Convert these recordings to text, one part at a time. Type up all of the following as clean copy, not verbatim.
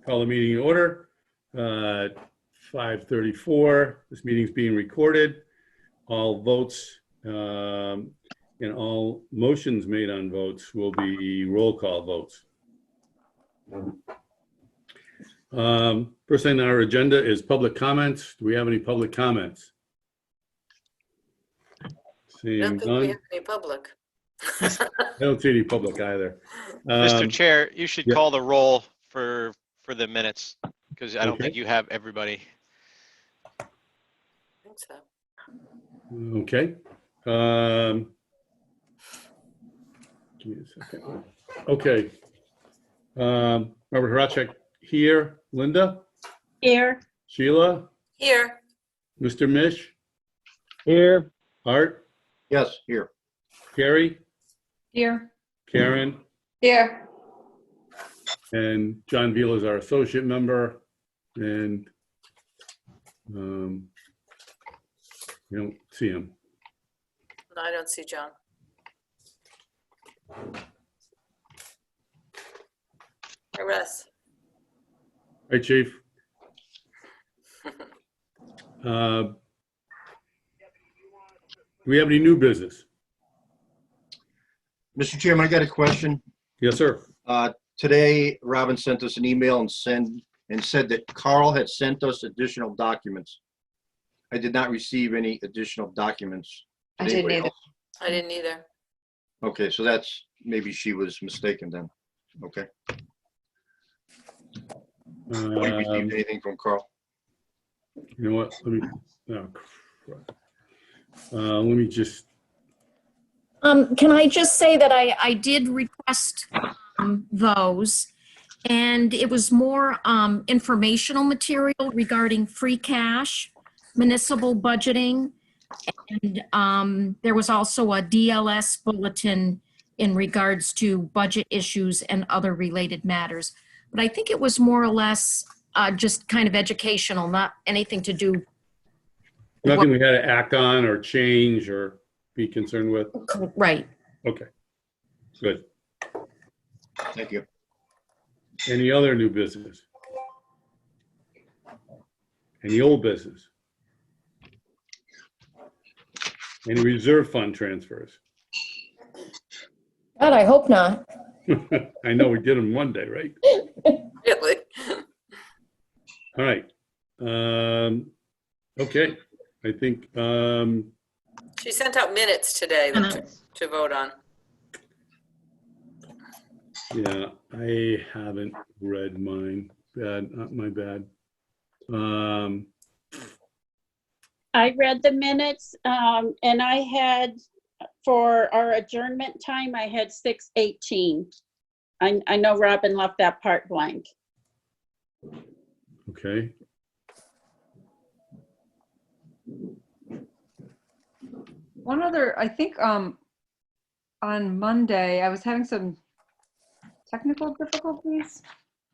Call the meeting in order. 5:34. This meeting's being recorded. All votes and all motions made on votes will be roll call votes. First thing on our agenda is public comments. Do we have any public comments? I Seeing don't think we none. have any public. I don't see any public either. Mr. Chair, you should yeah. call the roll for the minutes, because I don't Okay. think you have everybody. I think so. Okay. Give me a second. Okay. Robert Horacek here. Linda? Here. Sheila? Here, Mr. Mish? Here. Art? Yes, here. Carrie? Here. Karen? Here. And John Vila is our associate member. And we don't see him. no, I don't see John. Hey, Russ. Hi, Chief. Do we have any new business? Mr. Chairman, I got a question. Yes, sir. Today, Robin sent us an email and said that Carl had sent us additional documents. I did not receive any additional documents. I didn't Anybody either. else? I didn't either. Okay, so that's, maybe she was mistaken then. Okay. Have you received anything from Carl? You know what? Let me. Oh, crap. Let me just. Can I just say that I did request those, and it was more informational material regarding free cash, municipal budgeting, and there was also a DLS bulletin in regards to budget issues and other related matters. But I think it was more or less just kind of educational, not anything to do. Nothing we had to act on or change or be concerned with. Right. Okay. Good. Thank you. Any other new business? Any old business? Any reserve fund transfers? God, I hope not. I know we did them one day, right? Really? All right. Okay. I think, She sent out minutes today to vote on. yeah, I haven't read mine. Bad, not my bad. I read the minutes, and I had, for our adjournment time, I had 6:18. I know Robin left that part blank. Okay. One other, I think on Monday, I was having some technical difficulties.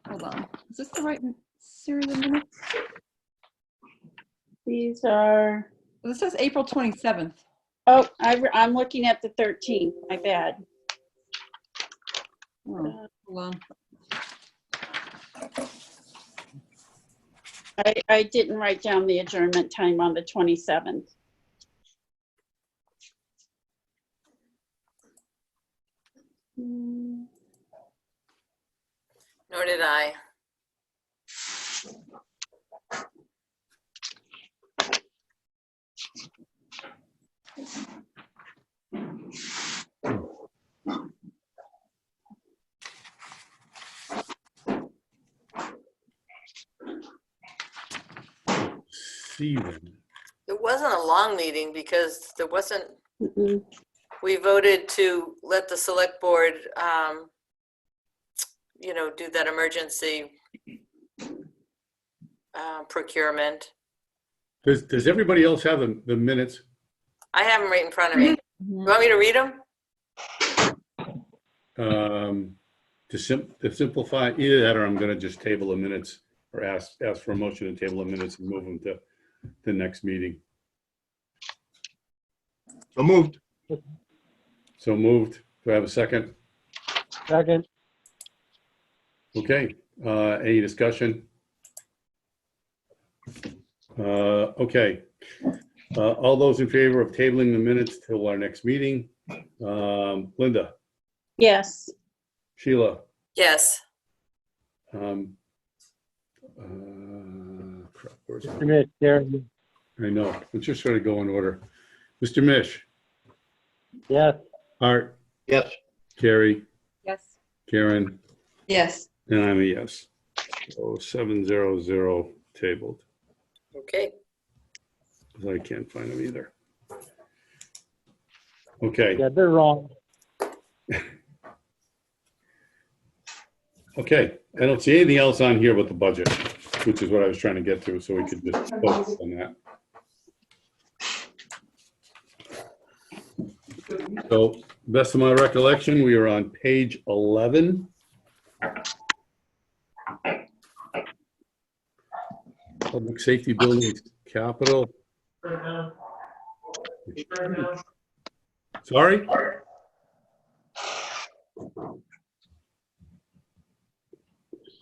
Hold on. Is this the right series of minutes? These are, This says April 27th. oh, I'm looking at the 13th, my bad. Oh, hold on. I didn't write down the adjournment time on the 27th. Nor did I. See them. It wasn't a long meeting because there wasn't, Mm-mm. we voted to let the select board, do that emergency procurement. Does everybody else have the minutes? I have them right in front of me. You want me to read them? To simplify, either that or I'm going to just table the minutes or ask for a motion to table the minutes and move them to the next meeting. So moved. So moved. Do I have a second? Second. Okay. Any discussion? Okay. All those in favor of tabling the minutes till our next meeting? Linda, Yes. Sheila, Yes. crap, where's my- Mish, Gary, I know, let's just try to go in order. Mr. Mish, yes. Art, Yes. Carrie, Yes. Karen, Yes. and I'm a yes. So 700 tabled. Okay. 'Cause I can't find them either. Okay. Yeah, they're wrong. Okay, I don't see anything else on here but the budget, which is what I was trying to get to, so we could just focus on that. So, best of my recollection, we are on page 11. Public Safety Buildings Capital. Sorry?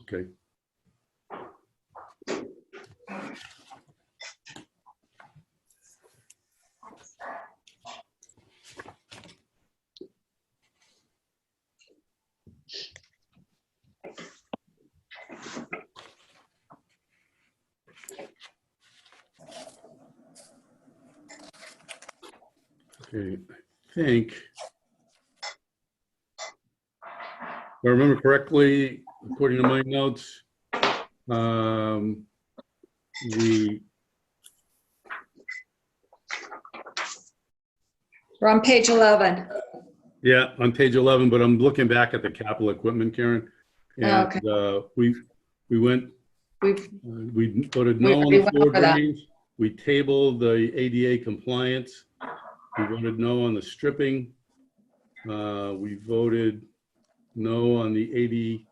Okay. Okay, I think, if I remember correctly, according to my notes, we, We're on page 11. yeah, on page 11, but I'm looking back at the capital equipment, Karen. Oh, okay. And we went, We've, we voted no We on already the went floor over that. drains. We tabled the ADA compliance. We voted no on the stripping. We voted no on the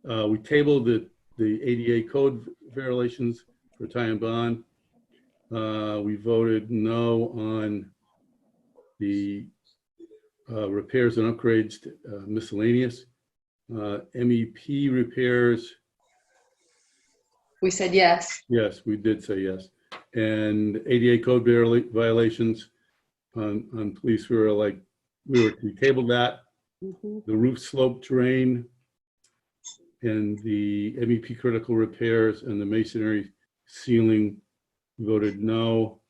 we tabled the ADA code violations for tie and bond. We voted no on the repairs and upgrades to miscellaneous. MEP repairs, we said yes. yes, we did say yes. And ADA code violations on police, we tabled that. The roof slope drain and the MEP critical repairs and the masonry ceiling voted no.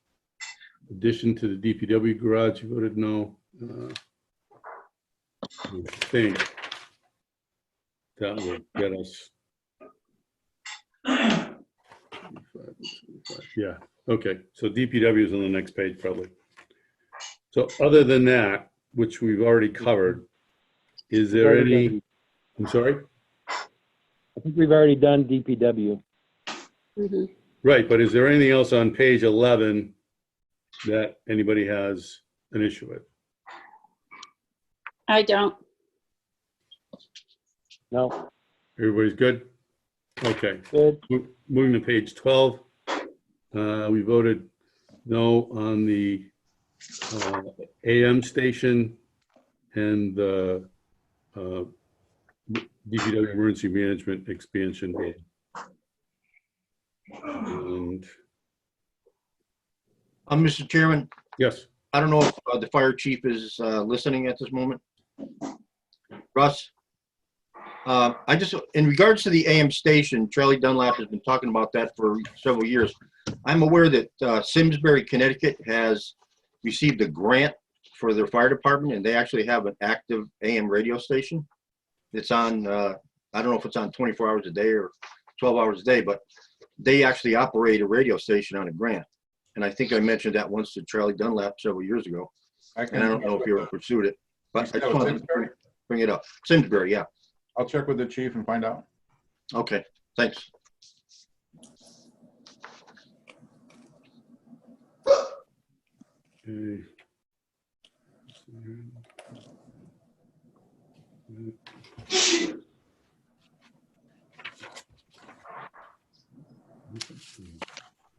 Addition to the DPW garage, you voted no. I think that would get us. Yeah, okay, so DPW is on the next page probably. So other than that, which we've already covered, is there any, I'm sorry? I think we've already done DPW. Right, but is there anything else on page 11 that anybody has an issue with? I don't. No, Everybody's good? Okay, good. moving to page 12. We voted no on the AM station and the DPW emergency management expansion bid. And Mr. Chairman, yes, I don't know if the fire chief is listening at this moment. Russ? I just, in regards to the AM station, Charlie Dunlap has been talking about that for several years. I'm aware that Simsbury, Connecticut has received a grant for their fire department, and they actually have an active AM radio station. It's on, I don't know if it's on 24 hours a day or 12 hours a day, but they actually operate a radio station on a grant. And I think I mentioned that once to Charlie Dunlap several years ago. And I don't know if you ever pursued it, but I just wanted to bring it up. Simsbury, yeah. I'll check with the chief and find out. Okay, thanks. okay.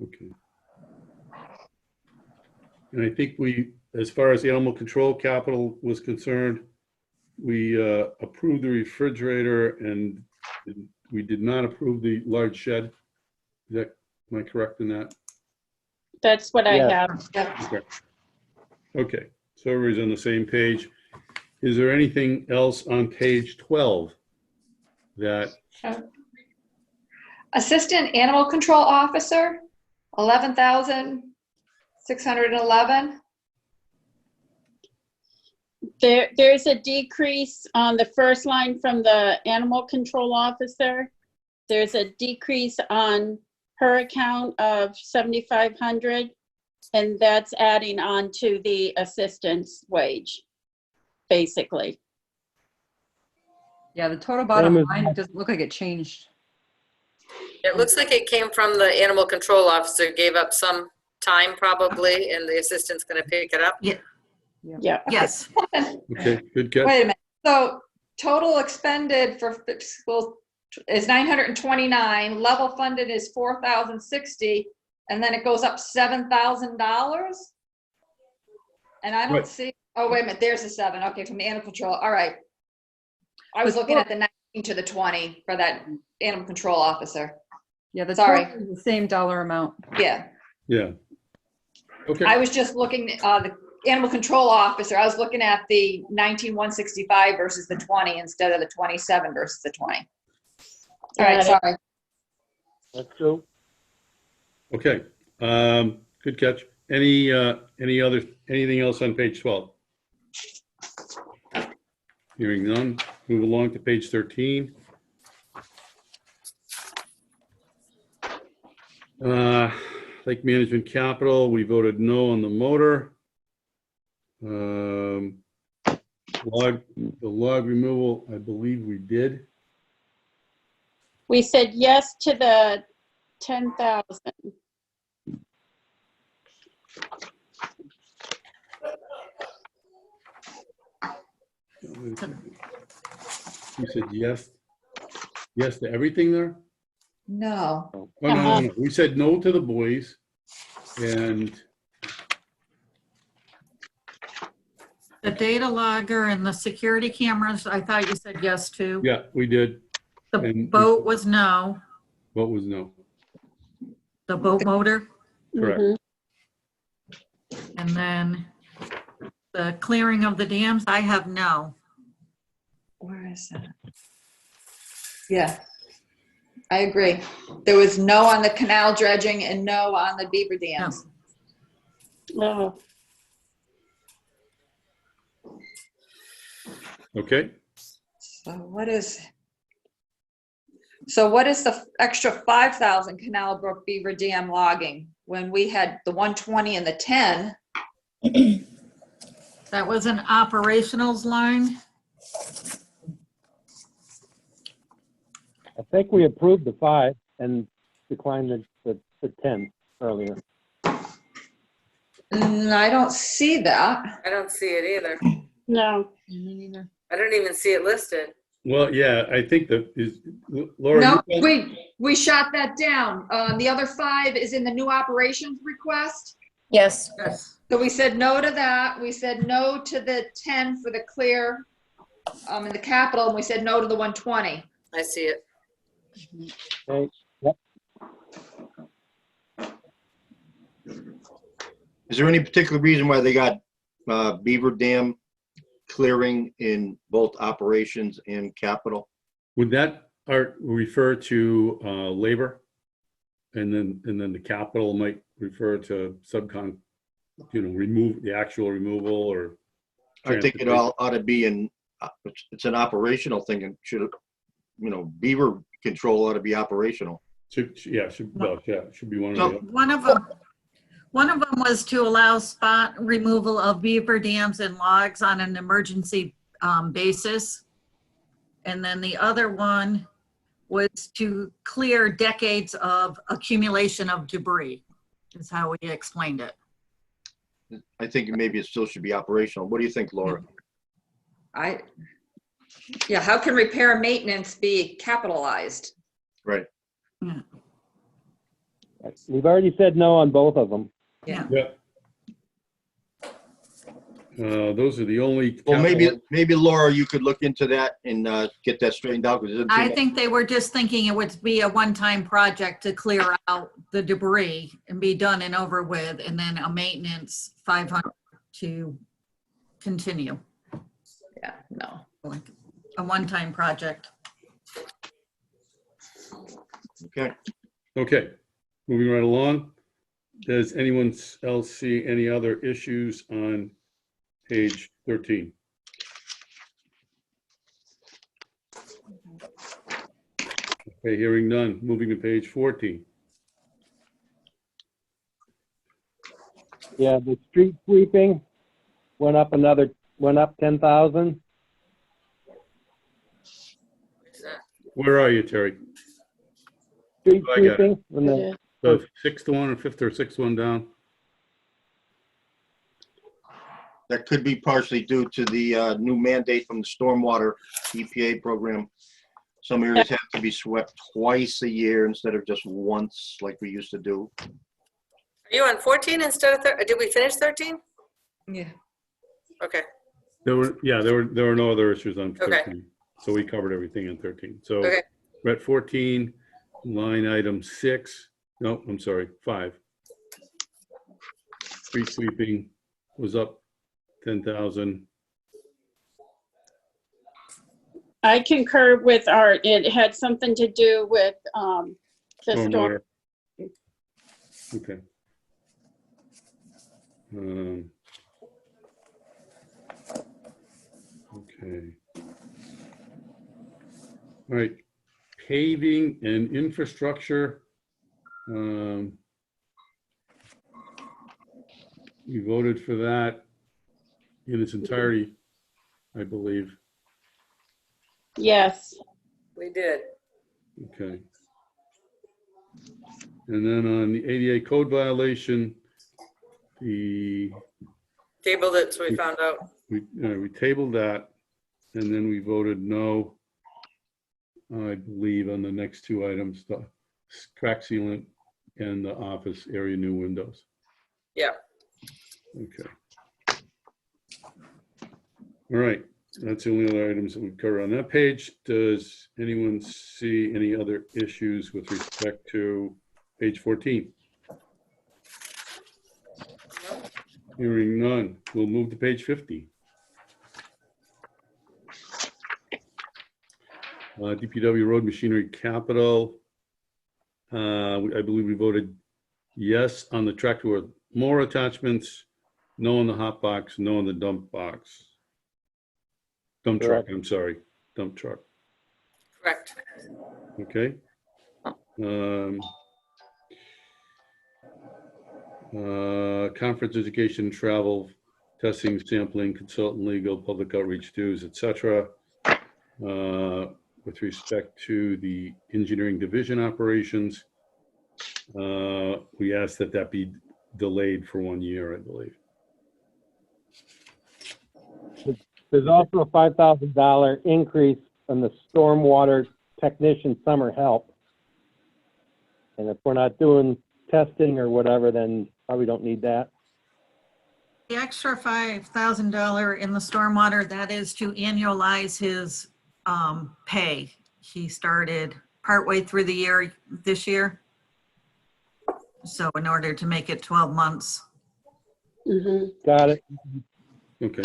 Okay. And I think we, as far as the animal control capital was concerned, we approved the refrigerator and we did not approve the large shed. Is that, am I correct in that? That's what I Yes. have. Okay. Okay, so everybody's on the same page. Is there anything else on page 12 that, Assistant Animal Control Officer, 11,611. There's a decrease on the first line from the animal control officer. There's a decrease on her account of 7,500, and that's adding on to the assistant's wage, basically. Yeah, the total bottom Same as- line doesn't look like it changed. It looks like it came from the animal control officer, gave up some time probably, and the assistant's gonna pick it up. Yeah. Yes. okay, good catch. Wait a minute. So total expended for fiscal is 929, level funded is 4,060, and then it goes up $7,000? And I don't Right. see, oh, wait a minute, there's a 7, okay, from the animal control, all right. I was looking at the 19 to the 20 for that animal control officer. Yeah, the Sorry. total is the same dollar amount. Yeah, Yeah. Okay, I was just looking, the animal control officer, I was looking at the 19,165 versus the 20 instead of the 27 versus the 20. All right, Got it. sorry. Let's go. okay. Good catch. Anything else on page 12? Hearing none, move along to page 13. Lake Management Capital, we voted no on the motor. The log removal, I believe we did. We said yes to the 10,000. You said yes? Yes to everything there? No. Oh, no. We said no to the boys and The data logger and the security cameras, I thought you said yes to. yeah, we did. The and- boat was no, What was no? the boat motor. Correct. Mhm. And then the clearing of the dams, I have no. Where is that? Yeah, I agree. There was no on the canal dredging and no on the beaver dams. Oh, Okay, So what is the extra 5,000 Canal Brook Beaver Dam logging when we had the 120 and the 10? That was an operationals line. I think we approved the 5 and declined the 10 earlier. I don't see that. I don't see it either. no. Me neither. I don't even see it listed. well, yeah, I think that is, Laura. No, you- we shot that down. The other 5 is in the new operations request. Yes. Yes. So we said no to that. We said no to the 10 for the clear in the capital, and we said no to the 120. I see it. Okay, yep. Is there any particular reason why they got Beaver Dam clearing in both operations and capital? Would that Art refer to labor? And then the capital might refer to subcon, remove the actual removal or. I think it all ought to be in, it's an operational thing and should, beaver control ought to be operational. Should be one No. of the, One of them was to allow spot removal of beaver dams and logs on an emergency basis. And then the other one was to clear decades of accumulation of debris, is how we explained it. I think maybe it still should be operational. What do you think, Laura? Yeah, how can repair and maintenance be capitalized? Right. We've already said no on both of them. yeah. Those are the only. Well, capital- maybe Laura, you could look into that and get that straightened out. 'Cause it doesn't seem I like- think they were just thinking it would be a one-time project to clear out the debris and be done and over with, and then a maintenance 500 to continue, Yeah, no. like a one-time project. Okay. Okay, moving right along. Does anyone else see any other issues on page 13? Okay, hearing none. Moving to page 14. Yeah, the street sweeping went up 10,000. Where are you, Terry? Street I got it. sweeping, when the, The sixth one or fifth or sixth one down? That could be partially due to the new mandate from the stormwater EPA program. Some areas have to be swept twice a year instead of just once like we used to do. Are you on 14 instead of, did we finish 13? Yeah. Okay, There were no other issues on Okay. 13. So we covered everything in 13. So okay. we're at 14, line item 6. No, I'm sorry, 5. Street sweeping was up 10,000. I concur with Art. It had something to do with the storm. Stormwater. Okay. Okay. All right, paving and infrastructure. We voted for that in its entirety, I believe. Yes. We did. Okay. And then on the ADA code violation, we Tabled it, so we found out. tabled that, and then we voted no, I believe, on the next two items, the crack sealant and the office area new windows. Yeah. Okay. All right, that's the only other items that we cover on that page. Does anyone see any other issues with respect to page 14? Hearing none, we'll move to page 50. DPW road machinery capital. I believe we voted yes on the tractor with more attachments, no on the hot box, no on the dump box. Dump truck, Correct. I'm sorry, dump truck. Correct. Okay. Conference, education, travel, testing, sampling, consultant, legal, public outreach dues, et cetera. With respect to the engineering division operations, we asked that that be delayed for 1 year, I believe. there's also a $5,000 increase on the stormwater technician summer help. And if we're not doing testing or whatever, then probably don't need that. The extra $5,000 in the stormwater, that is to annualize his pay. He started partway through the year this year. So in order to make it 12 months. Mhm. Got it. Okay.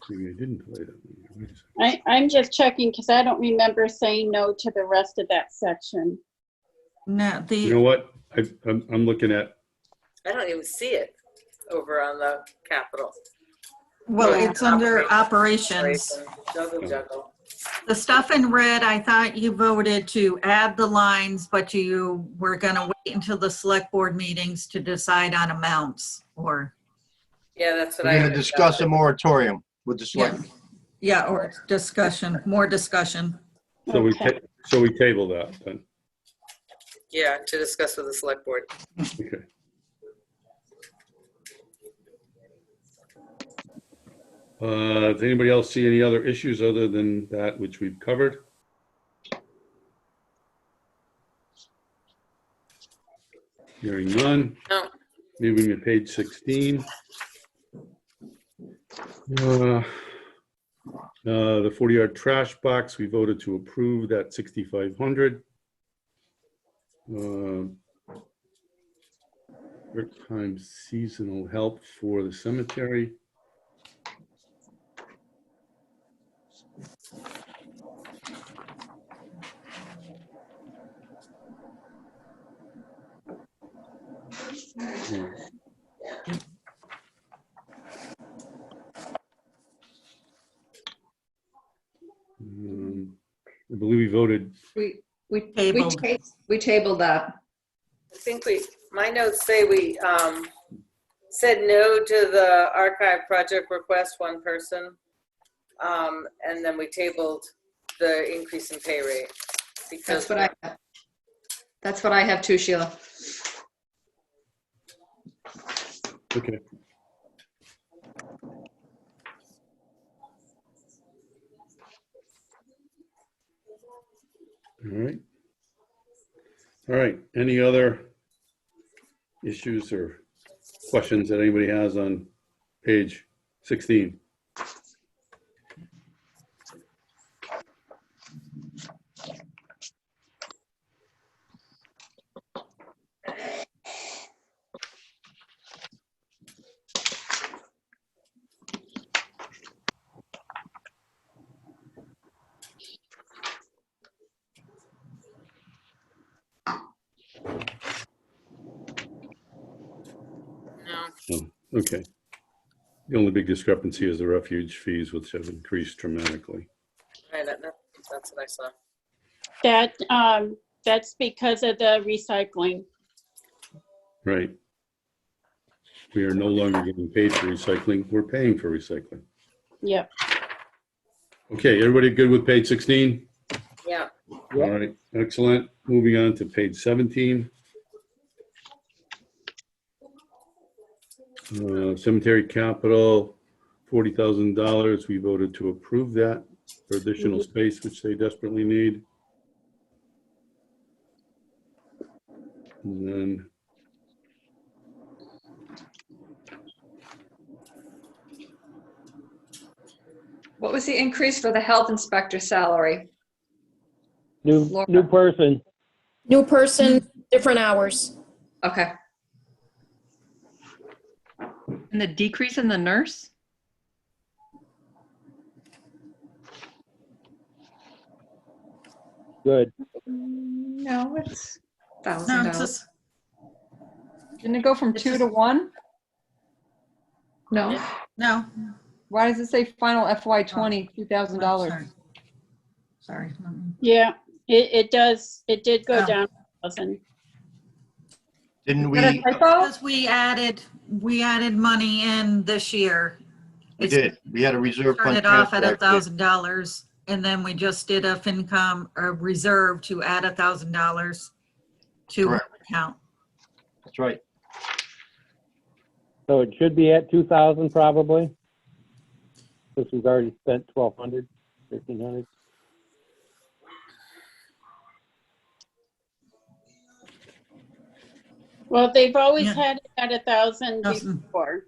Maybe I didn't delay that. Wait a second. I'm just checking because I don't remember saying no to the rest of that section. No, You know what? I'm looking at, I don't even see it over on the Capitol. well, Yeah. it's under operations. Juggle, juggle. The stuff in red, I thought you voted to add the lines, but you were gonna wait until the select board meetings to decide on amounts or, Yeah, that's what We're I. going to discuss a moratorium with the yeah, select. yeah, or discussion, more discussion. so we, Okay. so we table that then. Yeah, to discuss with the select board. Okay. Does anybody else see any other issues other than that which we've covered? Hearing none. No. Moving to page 16. The 40-yard trash box, we voted to approve that 6,500. Part-time seasonal help for the cemetery. I believe we voted, Tabled. We tabled that. I think my notes say we said no to the archive project request, one person. And then we tabled the increase in pay rate. Because That's what I have too, Sheila. okay. All right. All right. Any other issues or questions that anybody has on page 16? no. Oh, okay. The only big discrepancy is the refuge fees, which have increased dramatically. Right, that's what I saw. That's because of the recycling. Right. We are no longer getting paid for recycling. We're paying for recycling. Yep. Okay, everybody good with page 16? Yeah. All right, excellent. Moving on to page 17. Cemetery capital, $40,000. We voted to approve that for additional space, which they desperately need. And then What was the increase for the health inspector salary? New person. New person, different hours. Okay. And the decrease in the nurse? Good. No, it's No, $1,000. it's just, Didn't it go from 2 to 1? No, no. Why does it say final FY '20, Sorry. $2,000? Sorry. Yeah, it does. It did go Oh. down 1,000. Didn't Is that a we? typo? Because we added money in this year. We It's- did. We had a reserve Turn fund it off at transfer. $1,000, and then we just did a FinCom, a reserve to add $1,000 to her Correct. account. That's right. So it should be at 2,000 probably. Since we've already spent 1,200, 1,300. Well, they've always Yeah. had it at 1,000 Thousand. before.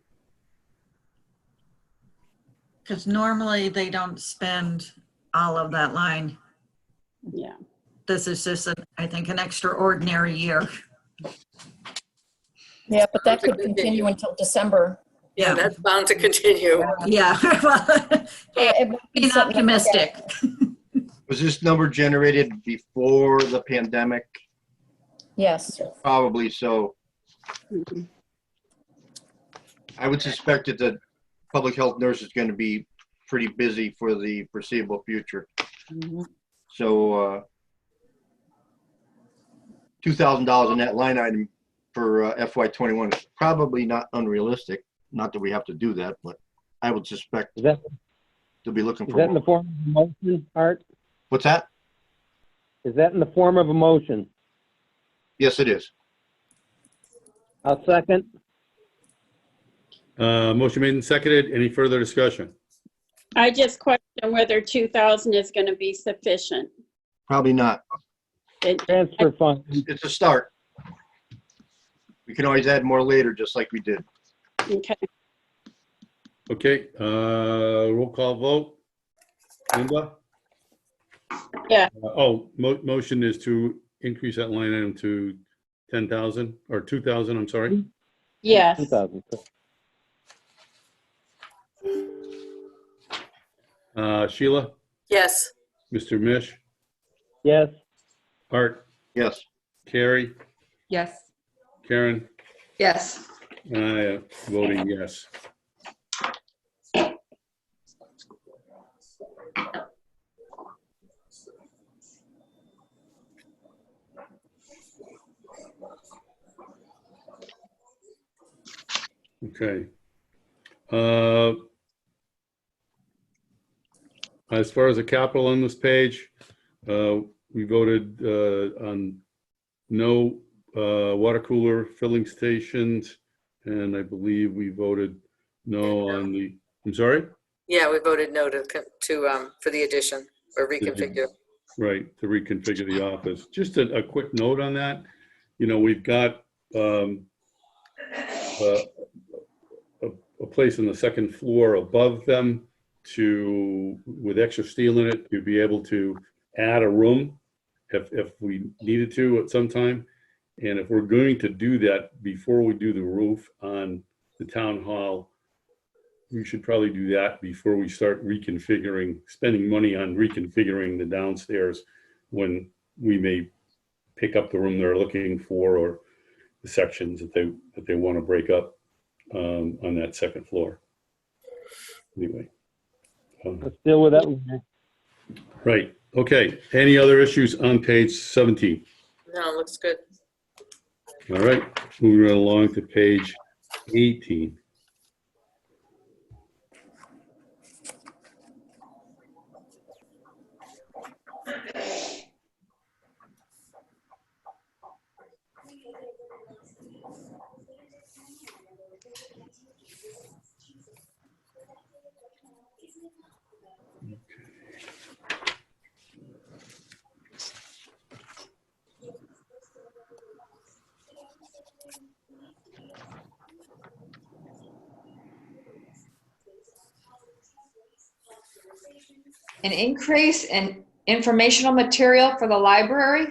Because normally they don't spend all of that line. Yeah. This is just, I think, an extraordinary year. Yeah, but that could continue until December. Yeah, that's bound to continue. Yeah. It might be Being something like that. optimistic. Was this number generated before the pandemic? Yes. Probably so. Mhm. I would suspect that the public health nurse is going to be pretty busy for the foreseeable future. Mhm. So $2,000 in that line item for FY '21 is probably not unrealistic. Not that we have to do that, but I would suspect Is that they'll be looking is for that in the more. form of a motion, Art? What's that? Is that in the form of a motion? Yes, it is. I'll second. Motion made and seconded. Any further discussion? I just question whether 2,000 is going to be sufficient. Probably not. Transfer fund. It's a start. We can always add more later, just like we did. Okay. Okay, roll call vote. Linda? Yeah. Motion is to increase that line item to 10,000 or 2,000, I'm sorry. Yes. 2,000. Sheila, Yes. Mr. Mish, Yes. Art, Yes. Carrie, Yes. Karen, Yes. and I am voting yes. Okay. As far as the capital on this page, we voted on no water cooler filling stations, and I believe we voted no on the, I'm sorry? Yeah, we voted no to, for the addition or reconfigure. Right, to reconfigure the office. Just a quick note on that. You know, we've got a place on the second floor above them with extra steel in it, to be able to add a room if we needed to at some time. And if we're going to do that before we do the roof on the town hall, we should probably do that before we start spending money on reconfiguring the downstairs, when we may pick up the room they're looking for, or the sections that they want to break up on that second floor. Anyway. Let's deal with that one. Right. Okay. Any other issues on page 17? No, looks good. All right. Moving right along to page 18. An increase in informational material for the library?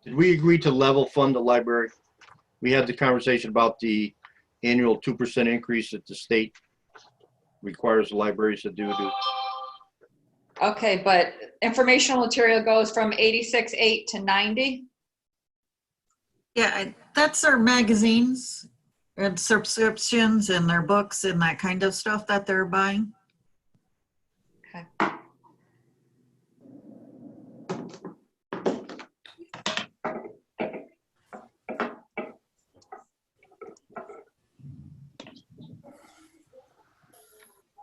Did we agree to level fund the library? We had the conversation about the annual 2% increase that the state requires the libraries to do. Okay, but informational material goes from 86.8 to 90? Yeah, that's their magazines and subscriptions and their books and that kind of stuff that they're buying. Okay.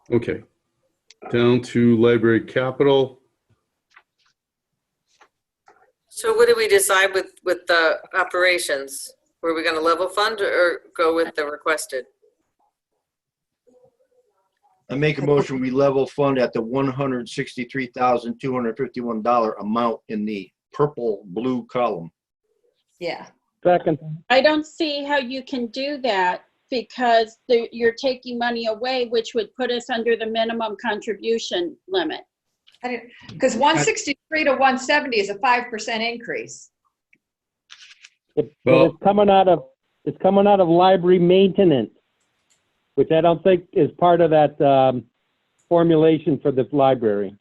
Okay. Down to library capital. So what did we decide with the operations? Were we going to level fund or go with the requested? I make a motion, we level fund at the $163,251 amount in the purple blue column. Yeah. Second. I don't see how you can do that, because you're taking money away, which would put us under the minimum contribution limit. Because 163 to 170 is a 5% increase. Well, it's coming out of library maintenance, which I don't think is part of that formulation for the library.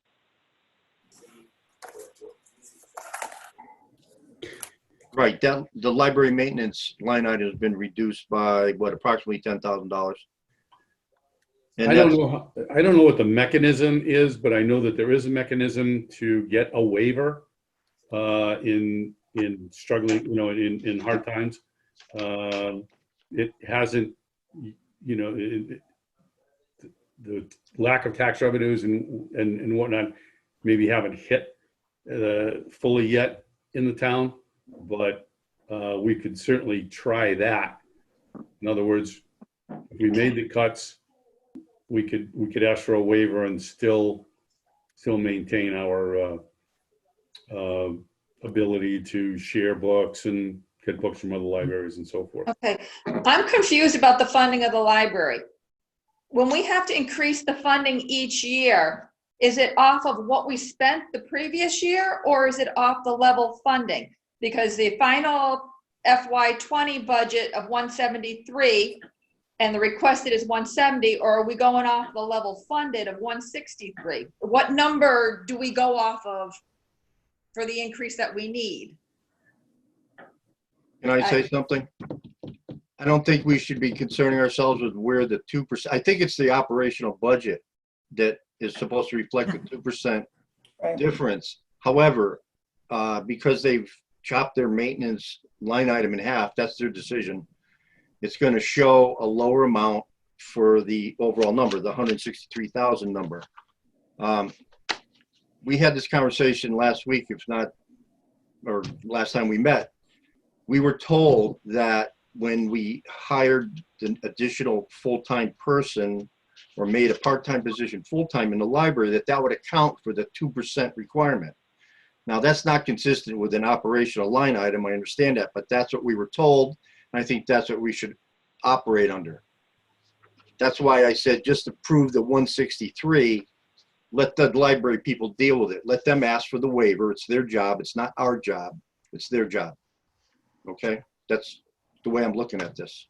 Right, that, the library maintenance line item has been reduced by, what, approximately $10,000? I don't know what the mechanism is, but I know that there is a mechanism to get a waiver in struggling, in hard times. It hasn't, the lack of tax revenues and whatnot maybe haven't hit fully yet in the town, but we could certainly try that. In other words, if we made the cuts, we could ask for a waiver and still maintain our ability to share books and get books from other libraries and so forth. Okay, I'm confused about the funding of the library. When we have to increase the funding each year, is it off of what we spent the previous year, or is it off the level funding? Because the final FY20 budget of 173 and the requested is 170, or are we going off the level funded of 163? What number do we go off of for the increase that we need? Can I say something? I don't think we should be concerning ourselves with where the 2%, I think it's the operational budget that is supposed to reflect the 2% Right. difference. However, because they've chopped their maintenance line item in half, that's their decision. It's going to show a lower amount for the overall number, the 163,000 number. We had this conversation last week, if not, or last time we met. We were told that when we hired the additional full-time person or made a part-time position full-time in the library, that would account for the 2% requirement. Now, that's not consistent with an operational line item, I understand that, but that's what we were told, and I think that's what we should operate under. That's why I said, just to prove the 163, let the library people deal with it. Let them ask for the waiver. It's their job. It's not our job. It's their job. Okay? That's the way I'm looking at this.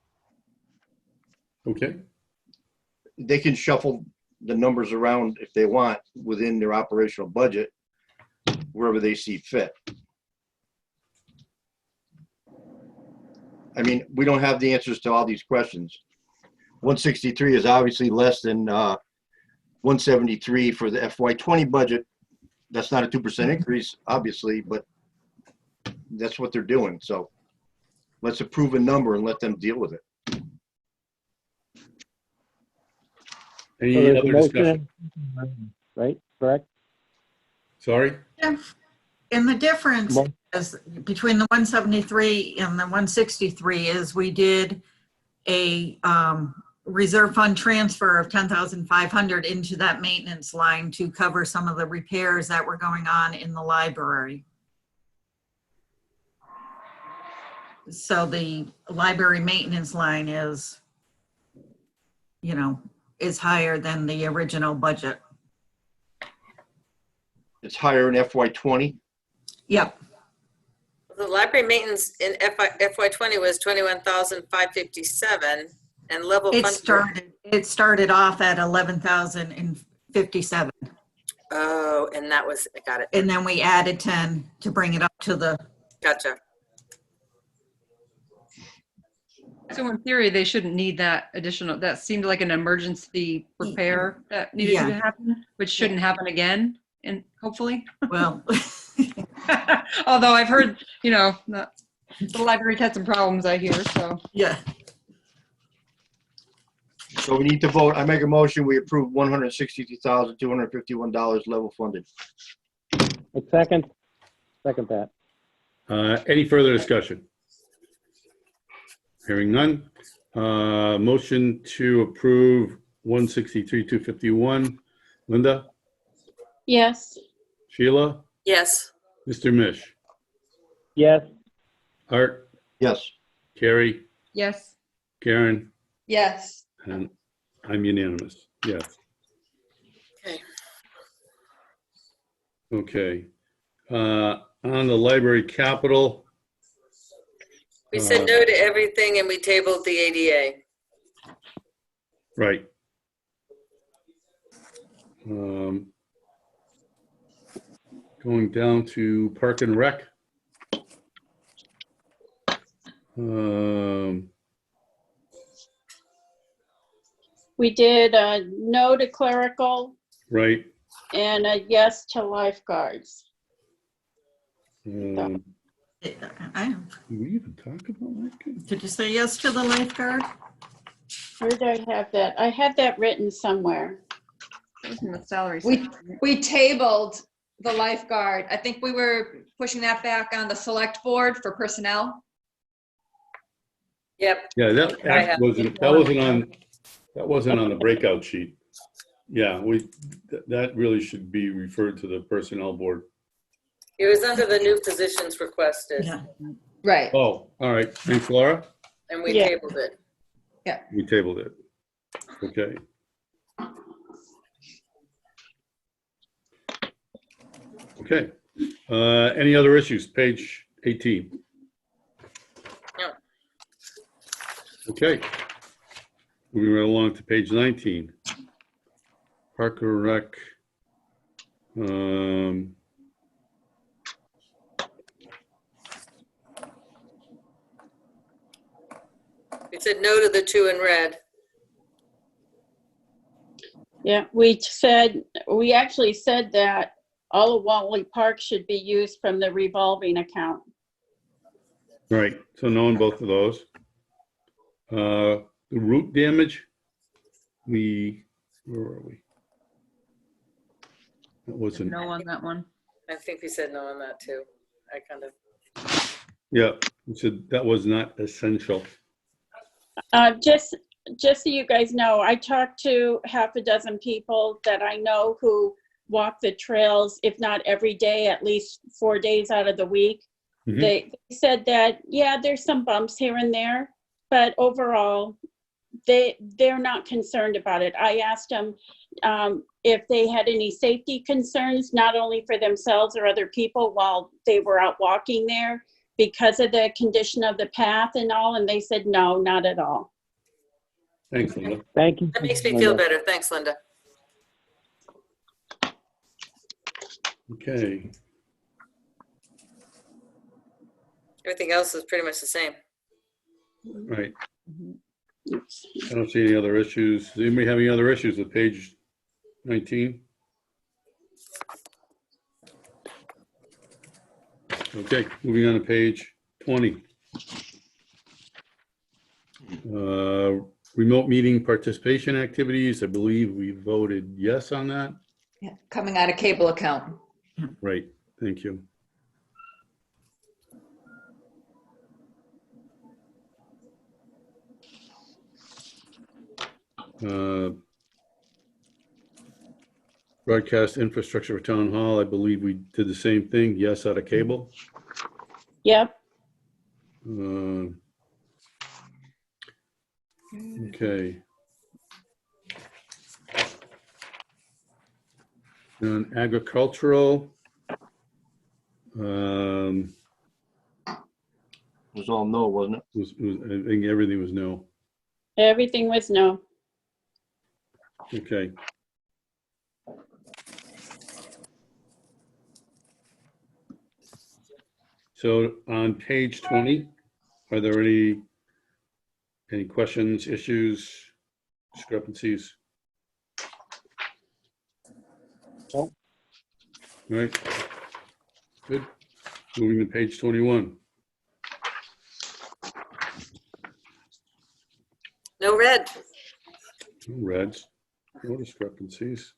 Okay, They can shuffle the numbers around if they want within their operational budget, wherever they see fit. I mean, we don't have the answers to all these questions. 163 is obviously less than 173 for the FY20 budget. That's not a 2% increase, obviously, but that's what they're doing. So let's approve a number and let them deal with it. So any there's a other motion discussion? Right, correct? Sorry? And the difference Mo- is between the 173 and the 163 is we did a reserve fund transfer of 10,500 into that maintenance line to cover some of the repairs that were going on in the library. So the library maintenance line is, you know, is higher than the original budget. It's higher in FY20. Yep. The library maintenance in FY20 was 21,557 and level It funded. started off at 11,057. Oh, and that was, I got it. And then we added 10 to bring it up to the, Gotcha. So in theory, they shouldn't need that additional, that seemed like an emergency repair that needed to Yeah. happen, which shouldn't happen again, and hopefully. well, Although I've heard, you know, the library's had some problems, I hear, so. yeah. So we need to vote. I make a motion, we approve $162,251 level funded. A second that. Any further discussion? Hearing none. Motion to approve 163,251. Linda? Yes. Sheila? Yes. Mr. Mish? Yes, Art? Yes. Carrie? Yes. Karen? Yes. And I'm unanimous, yes. Okay. Okay. On the library capital, We said no to everything and we tabled the ADA. right. Going down to Park and Rec. We did a no to clerical Right. and a yes to lifeguards. Did I, we even talk about that? did you say yes to the lifeguard? Where did I have that? I had that written somewhere. It was in the salary. We, section. we tabled the lifeguard. I think we were pushing that back on the select board for personnel. Yep. Yeah, that I have- wasn't on the breakout sheet. Yeah, that really should be referred to the personnel board. It was under the new positions requested. Yeah. Right. Oh, all right. Thanks, Laura. And we Yeah. tabled it. We tabled it. Okay. Okay. Any other issues? Page 18. No. Okay. Moving right along to page 19. Parker Rec. We said no to the two in red. Yeah, we actually said that all of Wally Park should be used from the revolving account. Right, so no on both of those. The root damage, where are we? That wasn't, No on that one. I think we said no on that too. I kind of, yeah, we said that was not essential. Just so you guys know, I talked to half a dozen people that I know who walk the trails, if not every day, at least 4 days out of the week. Mhm. They said that, yeah, there's some bumps here and there, but overall, they're not concerned about it. I asked them if they had any safety concerns, not only for themselves or other people while they were out walking there because of the condition of the path and all, and they said, no, not at all. Thanks, Linda. Thank you. that makes me feel better. Thanks, Linda. Okay, Everything else is pretty much the same. right. I don't see any other issues. Does anybody have any other issues with page 19? Okay, moving on to page 20. Remote meeting participation activities, I believe we voted yes on that. Yeah, coming out of cable account. Right, thank you. Broadcast infrastructure for town hall, I believe we did the same thing, yes out of cable. Yep, Okay. And agricultural, It was all no, wasn't it? I think everything was no. everything was no. Okay. So on page 20, are there any questions, issues, discrepancies? No. All right. Good. Moving to page 21. No red. No reds, no discrepancies.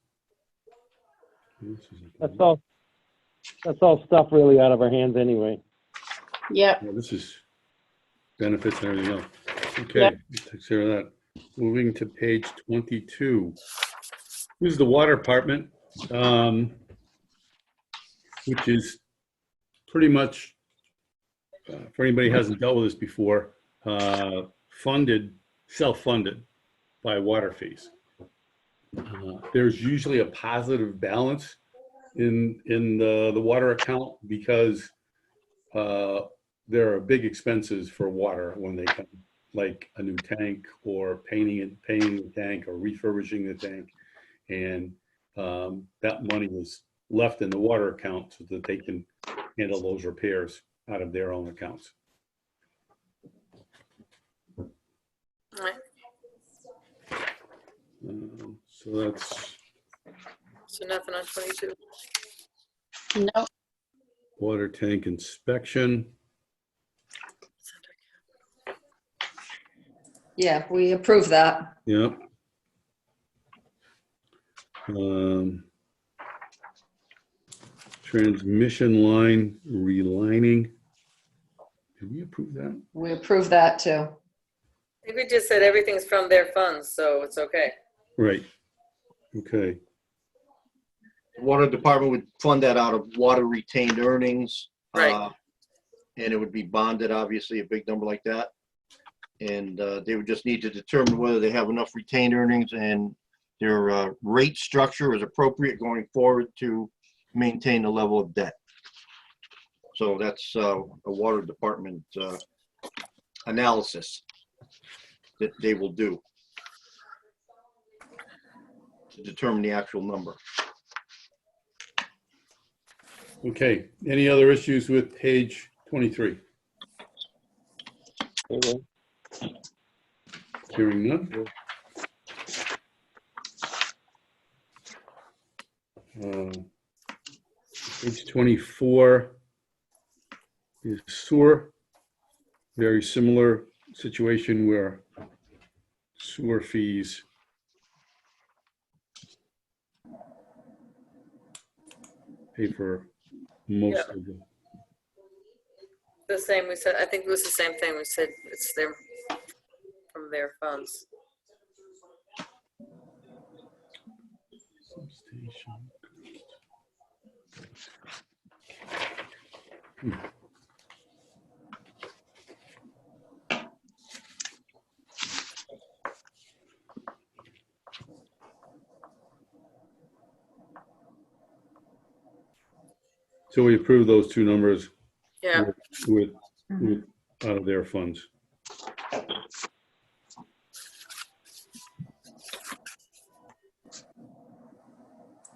That's all stuff really out of our hands anyway. Yep, Yeah, this is benefits and everything else. Okay, Yep. takes care of that. Moving to page 22. This is the water department, which is pretty much, for anybody who hasn't dealt with this before, self-funded by water fees. There's usually a positive balance in the water account because there are big expenses for water when they come, like a new tank or painting the tank or refurbishing the tank. And that money is left in the water account so that they can handle those repairs out of their own accounts. All right. So that's So nothing on 22. no, water tank inspection. Yeah, we approve that. Yep. Transmission line relining. Did we approve that? We approve that too. I think we just said everything's from their funds, so it's okay. Right. Okay. The water department would fund that out of water retained earnings. Right. and it would be bonded, obviously, a big number like that. And they would just need to determine whether they have enough retained earnings and their rate structure is appropriate going forward to maintain the level of debt. So that's a water department analysis that they will do to determine the actual number. Okay, any other issues with page 23? Hearing none. Page 24 is sewer. Very similar situation where sewer fees pay for most Yeah. of them. The same, we said, I think it was the same thing. We said it's their, from their funds. Substation. So we approve those two numbers Yeah, with out of their funds.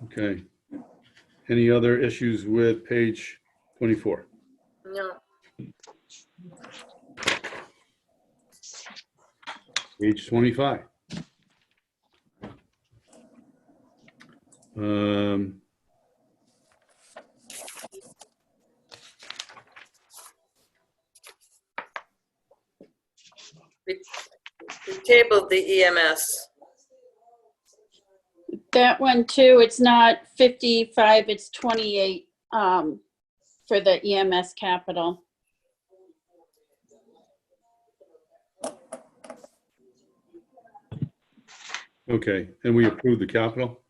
Okay. Any other issues with page 24? no, Page 25. we tabled the EMS. That one too, it's not 55, it's 28 for the EMS capital. Okay, and we approved the capital?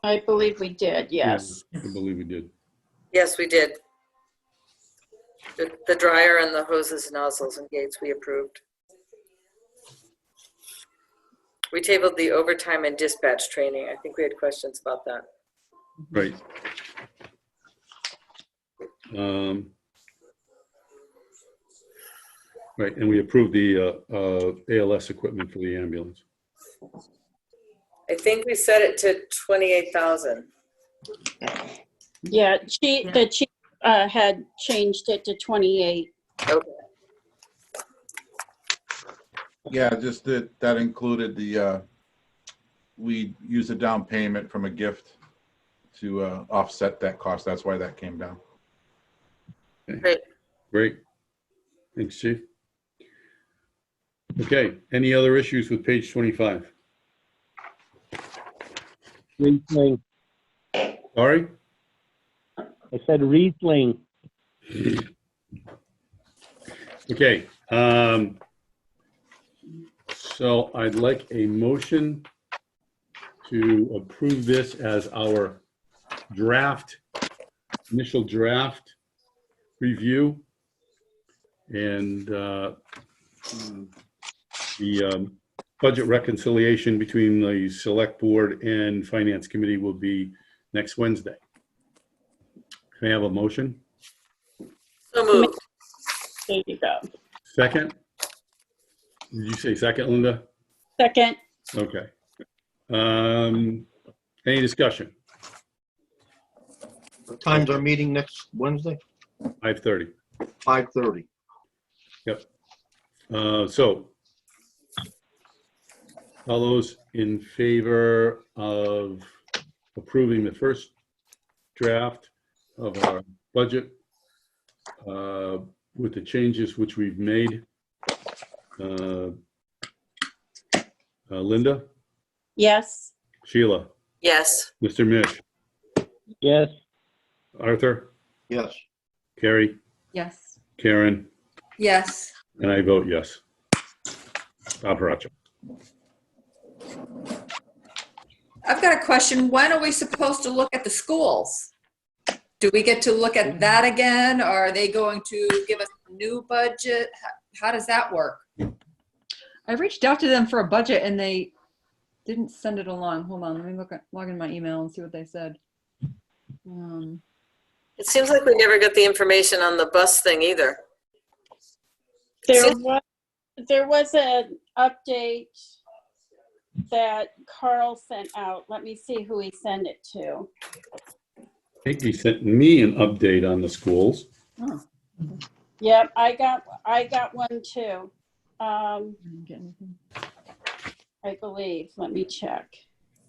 I believe we did, yes. Yeah, I believe we did. Yes, we did. The dryer and the hoses, nozzles, and gates we approved. We tabled the overtime and dispatch training. I think we had questions about that. Right. Right, and we approved the ALS equipment for the ambulance. I think we set it to 28,000. Yeah, the chief had changed it to 28. Okay. Yeah, just that included the, we used a down payment from a gift to offset that cost. That's why that came down. Great. Great. Thanks, Chief. Okay, any other issues with page 25? Riesling. Sorry? I said Riesling. Okay, so I'd like a motion to approve this as our draft, initial draft review. And the budget reconciliation between the select board and finance committee will be next Wednesday. Can I have a motion? So moved. There you go. Second? Did you say second, Linda? Second, Okay. Any discussion? What time's our meeting next Wednesday? 5:30. 5:30. Yep. So all those in favor of approving the first draft of our budget with the changes which we've made? Linda, yes. Sheila, Yes. Mr. Mish, Yes. Arthur, Yes. Carrie, Yes. Karen, Yes. and I vote yes. Bob Haracho. I've got a question. When are we supposed to look at the schools? do we get to look at that again? Or are they going to give us a new budget? How does that work? I reached out to them for a budget and they didn't send it along. Hold on, let me log in my email and see what they said. It seems like we never got the information on the bus thing either. There was an update that Carl sent out. Let me see who he sent it to. I think he sent me an update on the schools. Oh, Yep, I got one too. I didn't get anything. I believe. Let me check.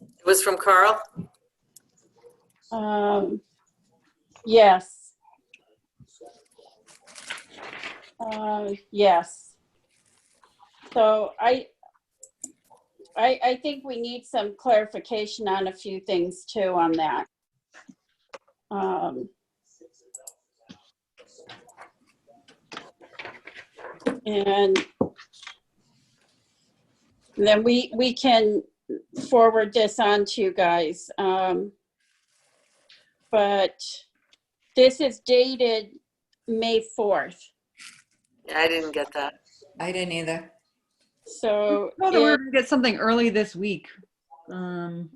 It was from Carl? Yes. Yes. So I think we need some clarification on a few things too on that. And then we can forward this on to you guys. But this is dated May 4th. Yeah, I didn't get that. I didn't either. So, Oh, we were gonna get something early this week. oh,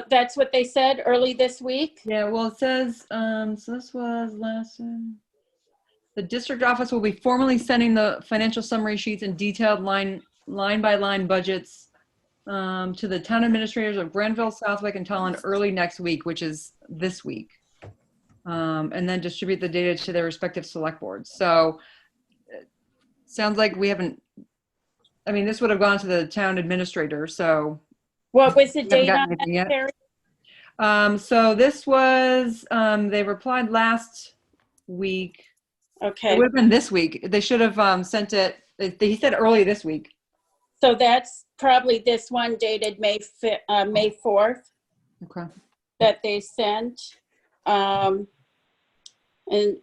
that's what they said, early this week? Yeah, well, it says, so this was last, the district office will be formally sending the financial summary sheets and detailed line by line budgets to the town administrators of Grenville, Southwick, and Tolland early next week, which is this week. And then distribute the data to their respective select boards. So sounds like we haven't, I mean, this would have gone to the town administrator, so. What was the we haven't date gotten on anything that, yet. Terry? So this was, they replied last week. It Okay, would have been this week. They should have sent it, he said early this week. so that's probably this one dated May 4th Okay. that they sent. And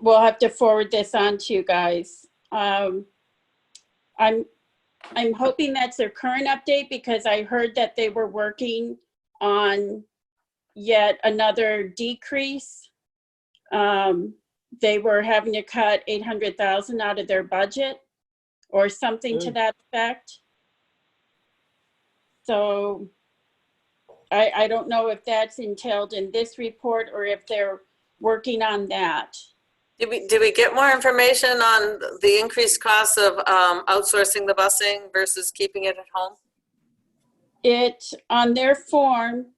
we'll have to forward this on to you guys. I'm hoping that's their current update because I heard that they were working on yet another decrease. They were having to cut 800,000 out of their budget or something to that effect. So I don't know if that's entailed in this report or if they're working on that. Did we get more information on the increased cost of outsourcing the busing versus keeping it at home? On their form,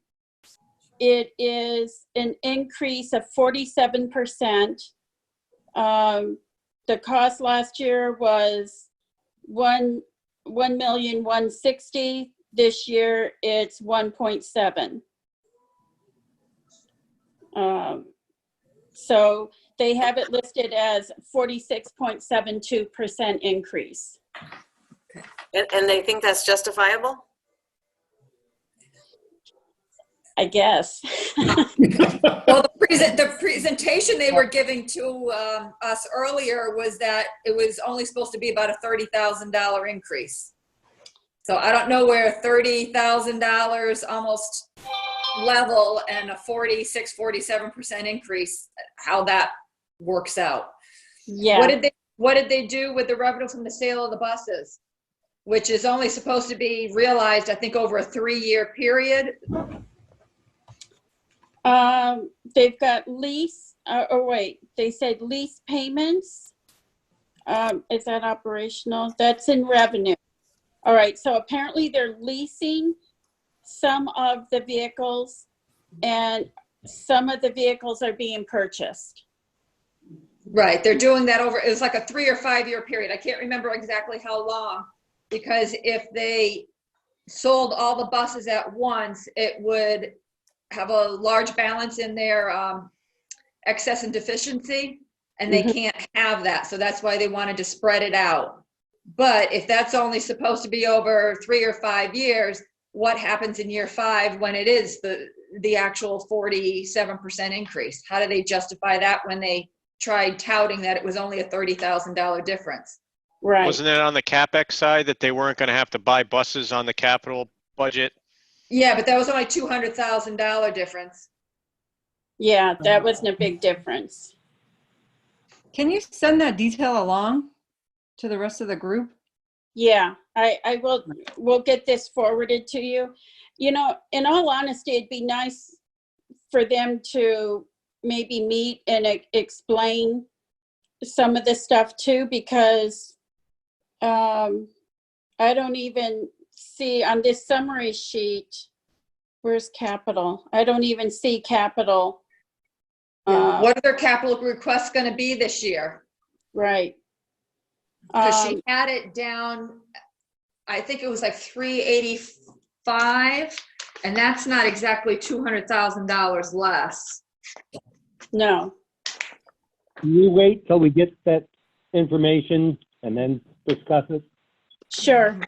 it is an increase of 47%. The cost last year was $1,160,000. This year it's 1.7. So they have it listed as 46.72% increase. And they think that's justifiable? I guess. Well, the presentation they were giving to us earlier was that it was only supposed to be about a $30,000 increase. So I don't know where $30,000 almost level and a 47% increase, how that works out. Yeah. What did they do with the revenue from the sale of the buses? Which is only supposed to be realized, I think, over a 3-year period. They've got lease, they said lease payments. Is that operational? That's in revenue. All right, so apparently they're leasing some of the vehicles and some of the vehicles are being purchased. Right, they're doing that over, it was like a 3 or 5 year period. I can't remember exactly how long, because if they sold all the buses at once, it would have a large balance in their excess and deficiency, and they can't have that. So that's why they wanted to spread it out. But if that's only supposed to be over 3 or 5 years, what happens in year 5 when it is the actual 47% increase? How do they justify that when they tried touting that it was only a $30,000 difference? Right. Wasn't it on the CapEx side that they weren't going to have to buy buses on the capital budget? Yeah, but that was only $200,000 difference. Yeah, that wasn't a big difference. Can you send that detail along to the rest of the group? Yeah, I will, we'll get this forwarded to you. You know, in all honesty, it'd be nice for them to maybe meet and explain some of this stuff too, because I don't even see on this summary sheet, where's capital? I don't even see capital. What are their capital requests gonna be this year? Right. Because she had it down, I think it was like 385, and that's not exactly $200,000 less. No, Can we wait till we get that information and then discuss it? sure.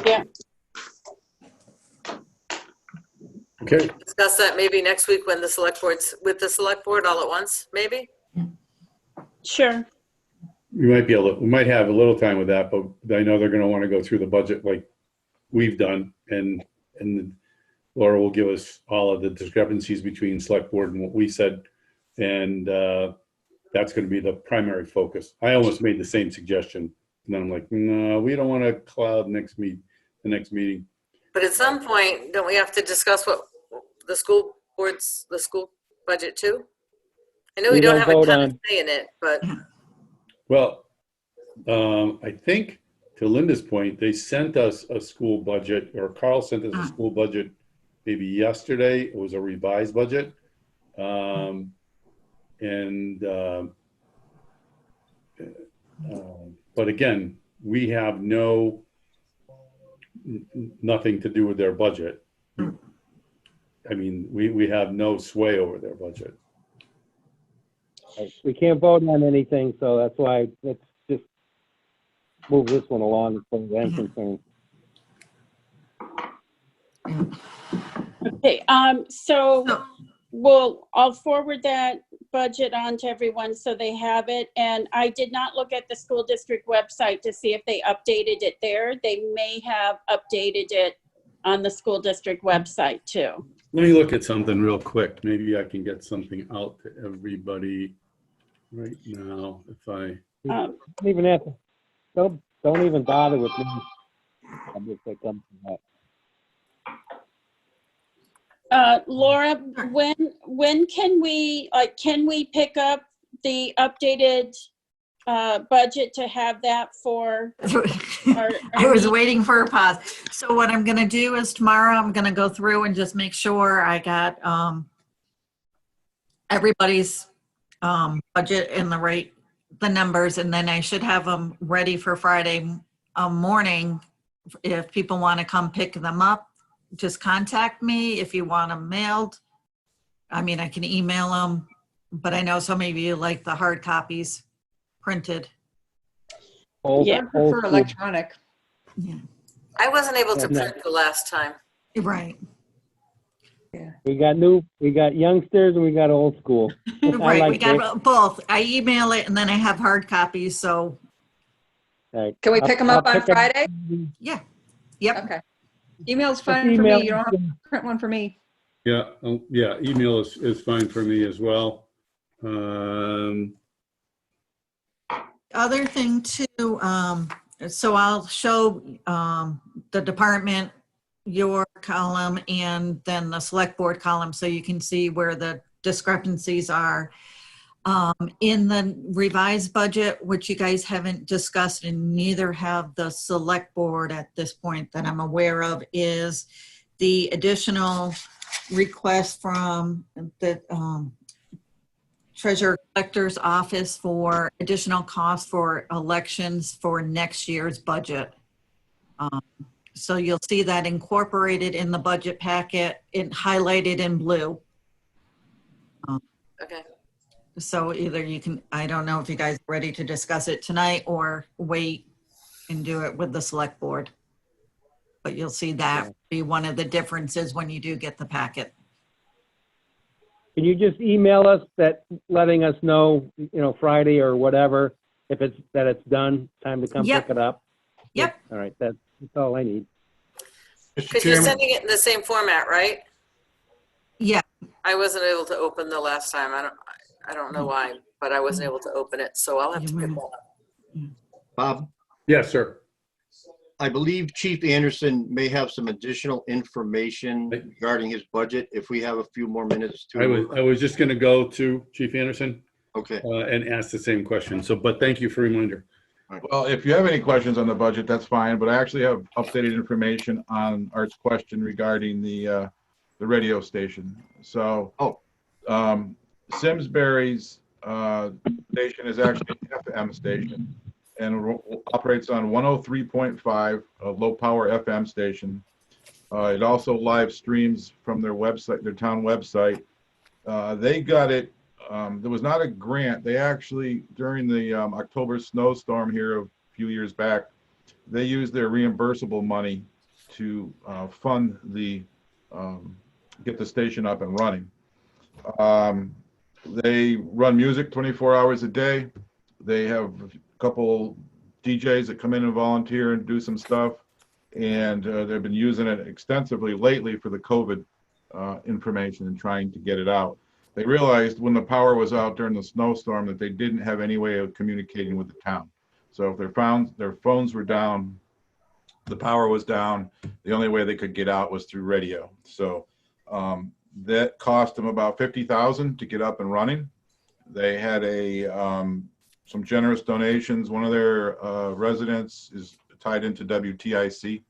Yeah, Okay, Discuss that maybe next week when the select board's, with the select board all at once, maybe? sure. we might be able to, we might have a little time with that, but I know they're gonna wanna go through the budget like we've done, and Laura will give us all of the discrepancies between select board and what we said, and that's gonna be the primary focus. I almost made the same suggestion, and then I'm like, no, we don't wanna cloud the next meeting. But at some point, don't we have to discuss what the school board's, the school budget too? I know we We don't don't have a vote ton of on- say in it, but Well, I think to Linda's point, they sent us a school budget, or Carl sent us a school budget maybe yesterday. It was a revised budget. But again, we have nothing to do with their budget. I mean, we have no sway over their budget. We can't vote on anything, so that's why let's just move this one along as far as I'm concerned. Okay, so I'll forward that budget on to everyone so they have it. And I did not look at the school district website to see if they updated it there. They may have updated it on the school district website too. Let me look at something real quick. Maybe I can get something out to everybody right now if I. Don't even have to, don't even bother with me. I'm just like, come to that. Laura, when can we pick up the updated budget to have that for I was waiting for a pause. So what I'm gonna do is tomorrow, I'm gonna go through and just make sure I got everybody's budget in the numbers, and then I should have them ready for Friday morning. If people want to come pick them up, just contact me. If you want them mailed, I mean, I can email them, but I know some of you like the hard copies printed. Yeah. I prefer electronic. Yeah. I wasn't able to Yeah. print the last time. Right. We got youngsters and we got old school. I Right, we like it. got both. I email it and then I have hard copies, so, Right. Can we pick them up I'll on pick 'em- Friday? yeah. Yep. Okay. Email's Just fine for email me. You don't have us. to print one for me. Yeah, email is fine for me as well. Other thing too, so I'll show the department your column and then the select board column so you can see where the discrepancies are. In the revised budget, which you guys haven't discussed and neither have the select board at this point that I'm aware of, is the additional request from the Treasurer Collector's Office for additional costs for elections for next year's budget. So you'll see that incorporated in the budget packet, highlighted in blue. Okay. So either you can, I don't know if you guys are ready to discuss it tonight or wait and do it with the select board. But you'll see that be one of the differences when you do get the packet. Can you just email us letting us know, Friday or whatever, if it's done, time to come Yep. pick it up? Yep. All right, that's all I need. Because you're sending it in the same format, right? Yeah. I wasn't able to open the last time. I don't know why, but I wasn't able to open it, so I'll have to pick that up. Bob, Yes, sir. I believe Chief Anderson may have some additional information regarding his budget, if we have a few more minutes I was just going to go to Chief Anderson Okay. and ask the same question. So, but thank you for the reminder. Well, if you have any questions on the budget, that's fine, but I actually have updated information on Art's question regarding the radio station. So, Simsbury's station is actually an FM station and operates on 103.5, a low power FM station. It also live streams from their website, their town website. They got it. There was not a grant. They actually, during the October snowstorm here a few years back, they used their reimbursable money to fund the, get the station up and running. They run music 24 hours a day. They have a couple DJs that come in and volunteer and do some stuff. And they've been using it extensively lately for the COVID information and trying to get it out. They realized when the power was out during the snowstorm that they didn't have any way of communicating with the town. So if their phones were down, the power was down, the only way they could get out was through radio. So that cost them about $50,000 to get up and running. They had some generous donations. One of their residents is tied into WTIC,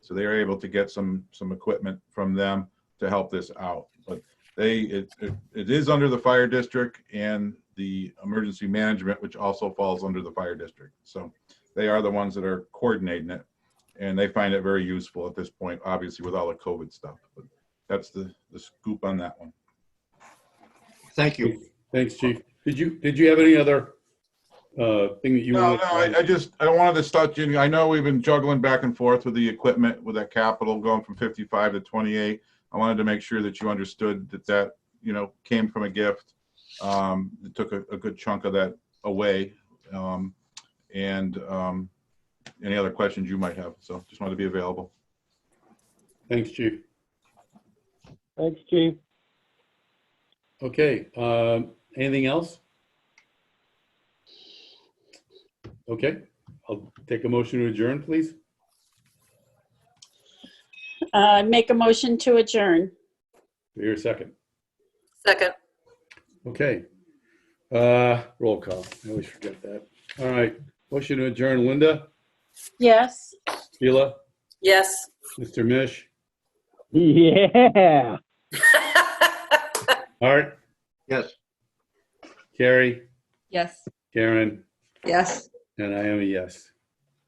so they were able to get some equipment from them to help this out. But it is under the fire district and the emergency management, which also falls under the fire district. So they are the ones that are coordinating it, and they find it very useful at this point, obviously with all the COVID stuff. But that's the scoop on that one. Thank you. Thanks, Chief. Did you have any other thing that you No, wanted? I wanted to start, Jimmy. I know we've been juggling back and forth with the equipment, with that capital going from 55 to 28. I wanted to make sure that you understood that came from a gift. It took a good chunk of that away. And any other questions you might have. So just wanted to be available. Thanks, Chief. Thanks, Chief. Okay, anything else? Okay, I'll take a motion to adjourn, please. Make a motion to adjourn. Here, a second. Second. Okay. Roll call. I always forget that. All right. Motion to adjourn. Linda, Yes. Sheila, Yes. Mr. Mish, Yeah. Art, Yes. Carrie, Yes. Karen, Yes. and I am a yes.